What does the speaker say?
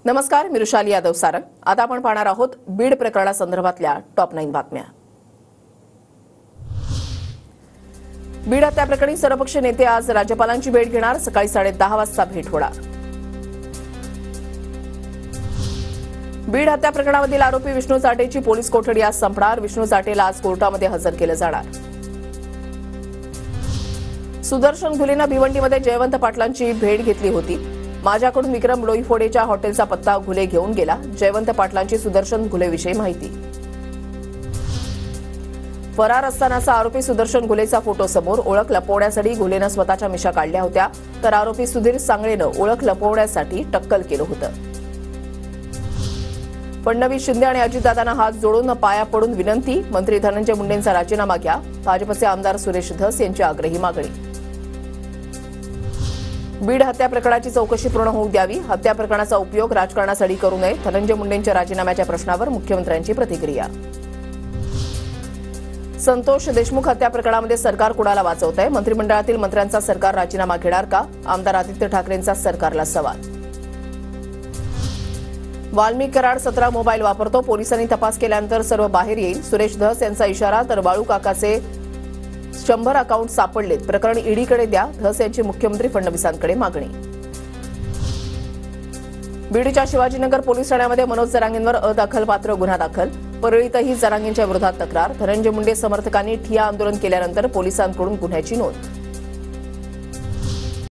नमस्कार, मी रुशाली यादव सारंग। आता आपण पाहणार आहोत बीड प्रकरणासंदर्भातल्या टॉप 9 बातम्या। बीड हत्या प्रकरणी सर्वपक्षीय नेते आज राज्यपालांची भेट घेणार। सकाळी 10:30 वाजता भेट होणार। बीड हत्या प्रकरणामधील आरोपी विष्णू चाटेची पोलीस कोठडी आज संपणार। विष्णू चाटेला आज कोर्टामध्ये हजर केलं जाणार। सुदर्शन घुलेनं भिवंडीमध्ये जयवंत पाटलांची भेट घेतली होती। माझ्याकडून विक्रम लोईफोडेच्या हॉटेलचा पत्ता घुले घेऊन गेला। जयवंत पाटलांची सुदर्शन घुलेविषयी माहिती। फरार असतानाचा आरोपी सुदर्शन घुलेचा फोटो समोर। ओळख लपवण्यासाठी घुलेनं स्वतःच्या मिशा काढल्या होत्या, तर आरोपी सुधीर सांगळेनं ओळख लपवण्यासाठी टक्कल केलं होतं। फडणवीस, शिंदे आणि अजितदादांना हात जोडून पाया पडून विनंती। मंत्री धनंजय मुंडेंचा राजीनामा घ्या। भाजपचे आमदार सुरेश धस यांची आग्रही मागणी। बीड हत्या प्रकरणाची चौकशी पूर्ण होऊ द्यावी। हत्या प्रकरणाचा उपयोग राजकारणासाठी करू नये। धनंजय मुंडेंच्या राजीनाम्याच्या प्रश्नावर मुख्यमंत्र्यांची प्रतिक्रिया। संतोष देशमुख हत्या प्रकरणामध्ये सरकार कुणाला वाचवतंय? मंत्रिमंडळातील मंत्र्यांचा सरकार राजीनामा घेणार का? आमदार आदित्य ठाकरेंचा सरकारला सवाल। वाल्मिक कराड 17 मोबाईल वापरतो। पोलिसांनी तपास केल्यानंतर सर्व बाहेर येईल। सुरेश धस यांचा इशारा। तर बाळू काकाचे 100 अकाउंट सापडलेत। प्रकरण ईडीकडे द्या। धस यांची मुख्यमंत्री फडणवीसांकडे मागणी। बीडच्या शिवाजीनगर पोलीस ठाण्यामध्ये मनोज जरांगेंवर अदखलपात्र गुन्हा दाखल। परळीतही जरांगेंच्या विरोधात तक्रार। धनंजय मुंडे समर्थकांनी ठिय्या आंदोलन केल्यानंतर पोलिसांकडून गुन्ह्याची नोंद।